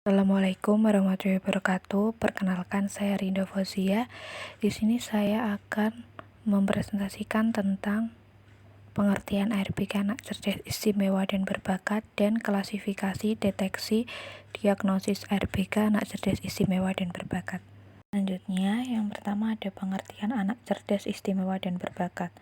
Assalamualaikum warahmatullahi wabarakatuh. Perkenalkan, saya Rinda Fauzia. Di sini saya akan mempresentasikan tentang pengertian ARBK anak cerdas istimewa dan berbakat dan klasifikasi, deteksi, diagnosis ARBK anak cerdas istimewa dan berbakat. Selanjutnya, yang pertama ada pengertian anak cerdas istimewa dan berbakat.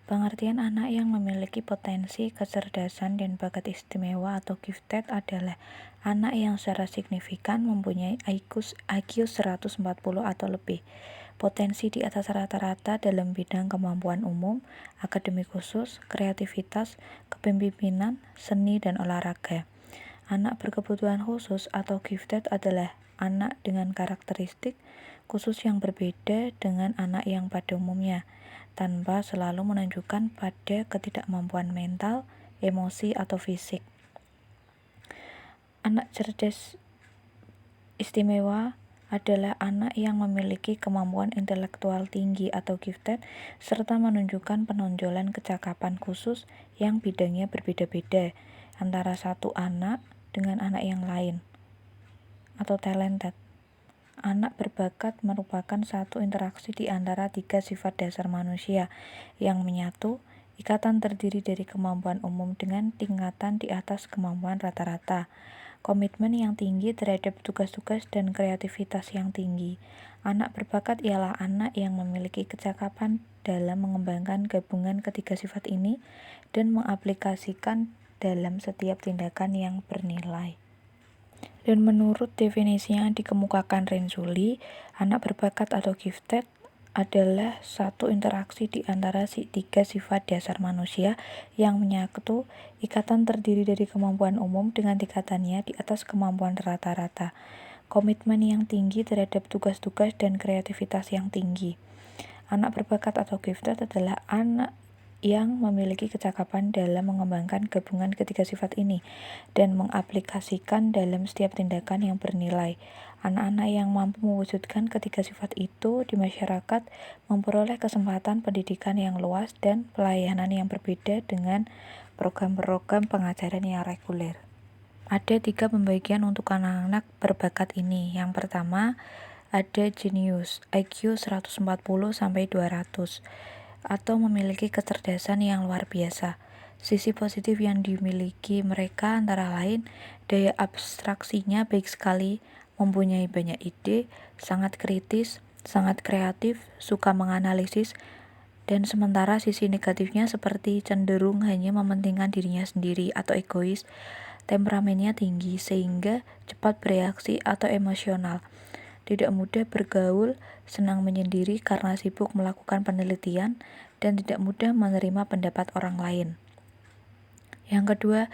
Pengertian anak yang memiliki potensi kecerdasan dan bakat istimewa atau gifted adalah anak yang secara signifikan mempunyai IQ 140 atau lebih, potensi di atas rata-rata dalam bidang kemampuan umum, akademik khusus, kreativitas, kepemimpinan, seni, dan olahraga. Anak berkebutuhan khusus atau gifted adalah anak dengan karakteristik khusus yang berbeda dengan anak yang pada umumnya, tanpa selalu menunjukkan pada ketidakmampuan mental, emosi, atau fisik. Anak cerdas istimewa adalah anak yang memiliki kemampuan intelektual tinggi atau gifted, serta menunjukkan penonjolan kecakapan khusus yang bidangnya berbeda-beda antara satu anak dengan anak yang lain, atau talented. Anak berbakat merupakan satu interaksi di antara tiga sifat dasar manusia yang menyatu. Ikatan terdiri dari kemampuan umum dengan tingkatan di atas kemampuan rata-rata, komitmen yang tinggi terhadap tugas-tugas, dan kreativitas yang tinggi. Anak berbakat ialah anak yang memiliki kecakapan dalam mengembangkan gabungan ketiga sifat ini dan mengaplikasikan dalam setiap tindakan yang bernilai. Dan menurut definisi yang dikemukakan Renzulli, anak berbakat atau gifted adalah satu interaksi di antara tiga sifat dasar manusia yang menyatu. Ikatan terdiri dari kemampuan umum dengan tingkatannya di atas kemampuan rata-rata, komitmen yang tinggi terhadap tugas-tugas, dan kreativitas yang tinggi. Anak berbakat atau gifted adalah anak yang memiliki kecakapan dalam mengembangkan gabungan ketiga sifat ini dan mengaplikasikan dalam setiap tindakan yang bernilai. Anak-anak yang mampu mewujudkan ketiga sifat itu di masyarakat memperoleh kesempatan pendidikan yang luas dan pelayanan yang berbeda dengan program-program pengajaran yang reguler. Ada tiga pembagian untuk anak-anak berbakat ini. Yang pertama, ada jenius, IQ 140-200, atau memiliki kecerdasan yang luar biasa. Sisi positif yang dimiliki mereka antara lain, daya abstraksinya baik sekali, mempunyai banyak ide, sangat kritis, sangat kreatif, suka menganalisis, dan sementara sisi negatifnya seperti cenderung hanya mementingkan dirinya sendiri atau egois, temperamennya tinggi sehingga cepat bereaksi atau emosional, tidak mudah bergaul, senang menyendiri karena sibuk melakukan penelitian, dan tidak mudah menerima pendapat orang lain. Yang kedua,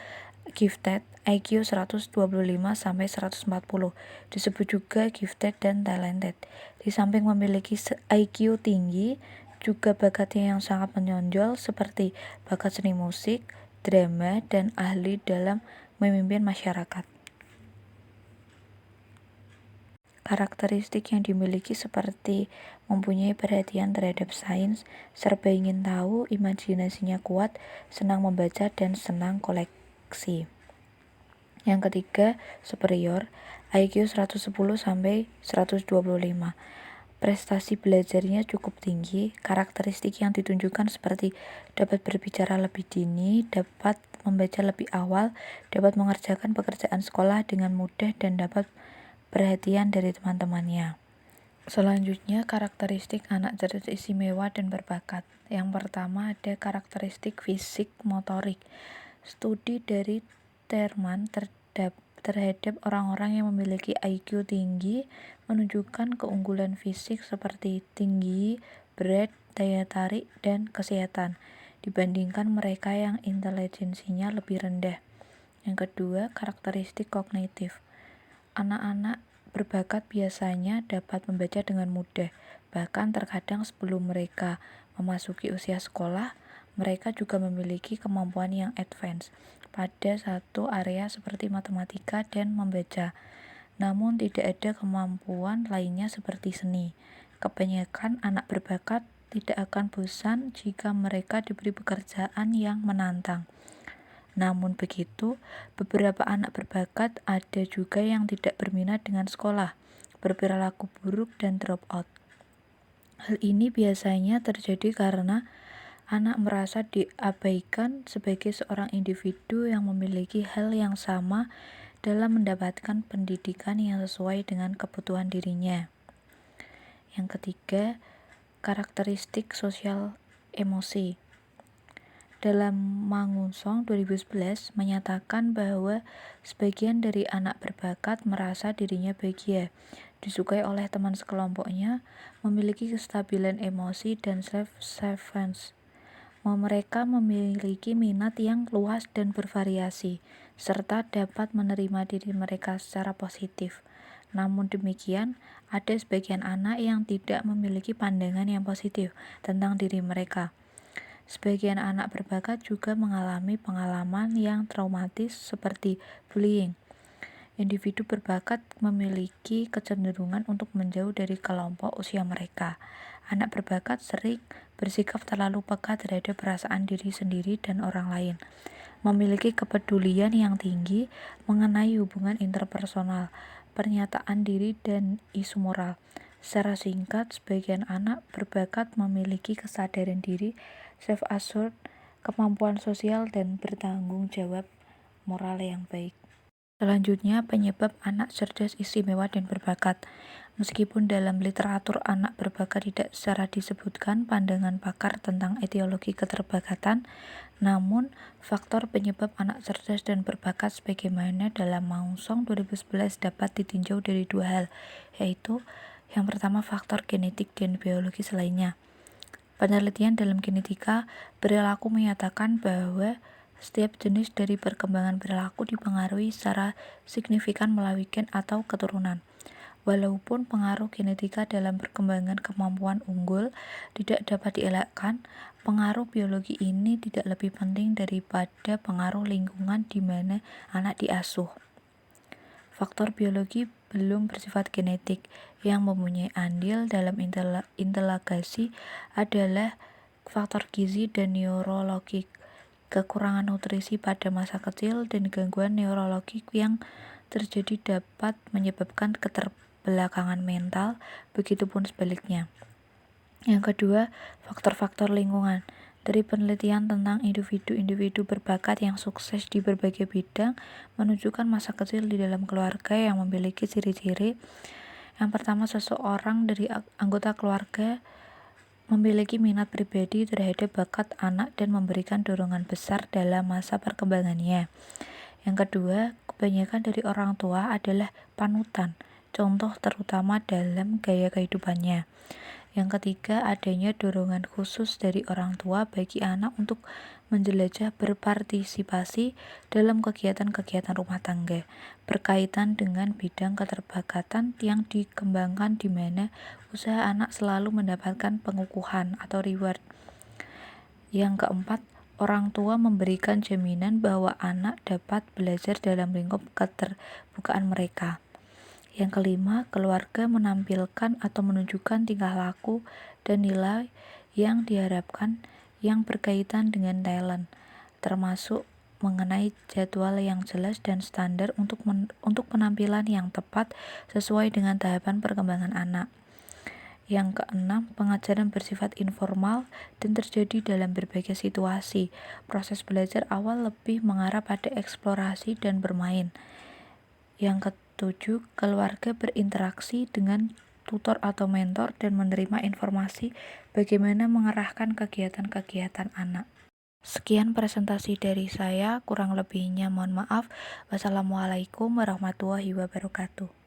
gifted, IQ 125-140, disebut juga gifted dan talented. Di samping memiliki IQ tinggi, juga bakatnya yang sangat menonjol seperti bakat seni musik, drama, dan ahli dalam memimpin masyarakat. Karakteristik yang dimiliki seperti mempunyai perhatian terhadap sains, serba ingin tahu, imajinasinya kuat, senang membaca, dan senang koleksi. Yang ketiga, superior, IQ 110-125. Prestasi belajarnya cukup tinggi. Karakteristik yang ditunjukkan seperti dapat berbicara lebih dini, dapat membaca lebih awal, dapat mengerjakan pekerjaan sekolah dengan mudah, dan dapat perhatian dari teman-temannya. Selanjutnya, karakteristik anak cerdas istimewa dan berbakat. Yang pertama ada karakteristik fisik motorik. Studi dari Terman terhadap orang-orang yang memiliki IQ tinggi menunjukkan keunggulan fisik seperti tinggi, berat, daya tarik, dan kesehatan dibandingkan mereka yang intelijensinya lebih rendah. Yang kedua, karakteristik kognitif. Anak-anak berbakat biasanya dapat membaca dengan mudah, bahkan terkadang sebelum mereka memasuki usia sekolah, mereka juga memiliki kemampuan yang advance pada satu area seperti matematika dan membaca. Namun tidak ada kemampuan lainnya seperti seni. Kebanyakan anak berbakat tidak akan bosan jika mereka diberi pekerjaan yang menantang. Namun begitu, beberapa anak berbakat ada juga yang tidak berminat dengan sekolah, berperilaku buruk, dan drop out. Hal ini biasanya terjadi karena anak merasa diabaikan sebagai seorang individu yang memiliki hal yang sama dalam mendapatkan pendidikan yang sesuai dengan kebutuhan dirinya. Yang ketiga, karakteristik sosial emosi. Dalam Mangunsong 2011 menyatakan bahwa sebagian dari anak berbakat merasa dirinya bahagia, disukai oleh teman sekelompoknya, memiliki kestabilan emosi, dan self-sufficiency. Mereka memiliki minat yang luas dan bervariasi, serta dapat menerima diri mereka secara positif. Namun demikian, ada sebagian anak yang tidak memiliki pandangan yang positif tentang diri mereka. Sebagian anak berbakat juga mengalami pengalaman yang traumatis seperti bullying. Individu berbakat memiliki kecenderungan untuk menjauh dari kelompok usia mereka. Anak berbakat sering bersikap terlalu peka terhadap perasaan diri sendiri dan orang lain, memiliki kepedulian yang tinggi mengenai hubungan interpersonal, pernyataan diri, dan isu moral. Secara singkat, sebagian anak berbakat memiliki kesadaran diri, self-assured, kemampuan sosial, dan bertanggung jawab moral yang baik. Selanjutnya, penyebab anak cerdas, istimewa, dan berbakat. Meskipun dalam literatur anak berbakat tidak secara disebutkan pandangan pakar tentang etiologi keterbakatan, namun faktor penyebab anak cerdas dan berbakat sebagaimana dalam Mangunsong 2011 dapat ditinjau dari dua hal, yaitu yang pertama faktor genetik dan biologis lainnya. Penelitian dalam genetika perilaku menyatakan bahwa setiap jenis dari perkembangan perilaku dipengaruhi secara signifikan melalui gen atau keturunan. Walaupun pengaruh genetika dalam perkembangan kemampuan unggul tidak dapat dielakkan, pengaruh biologi ini tidak lebih penting daripada pengaruh lingkungan di mana anak diasuh. Faktor biologi belum bersifat genetik. Yang mempunyai andil dalam integrasi adalah faktor gizi dan neurologik. Kekurangan nutrisi pada masa kecil dan gangguan neurologik yang terjadi dapat menyebabkan keterbelakangan mental, begitupun sebaliknya. Yang kedua, faktor-faktor lingkungan. Dari penelitian tentang individu-individu berbakat yang sukses di berbagai bidang menunjukkan masa kecil di dalam keluarga yang memiliki ciri-ciri. Yang pertama, seseorang dari anggota keluarga memiliki minat pribadi terhadap bakat anak dan memberikan dorongan besar dalam masa perkembangannya. Yang kedua, kebanyakan dari orang tua adalah panutan, contoh terutama dalam gaya kehidupannya. Yang ketiga, adanya dorongan khusus dari orang tua bagi anak untuk menjelajah berpartisipasi dalam kegiatan-kegiatan rumah tangga berkaitan dengan bidang keterbakatan yang dikembangkan di mana usaha anak selalu mendapatkan pengukuhan atau reward. Yang keempat, orang tua memberikan jaminan bahwa anak dapat belajar dalam lingkup keterbukaan mereka. Yang kelima, keluarga menampilkan atau menunjukkan tingkah laku dan nilai yang diharapkan yang berkaitan dengan talent, termasuk mengenai jadwal yang jelas dan standar untuk penampilan yang tepat sesuai dengan tahapan perkembangan anak. Yang keenam, pengajaran bersifat informal dan terjadi dalam berbagai situasi. Proses belajar awal lebih mengarah pada eksplorasi dan bermain. Yang ketujuh, keluarga berinteraksi dengan tutor atau mentor dan menerima informasi bagaimana mengarahkan kegiatan-kegiatan anak. Sekian presentasi dari saya, kurang lebihnya mohon maaf. Wassalamualaikum warahmatullahi wabarakatuh.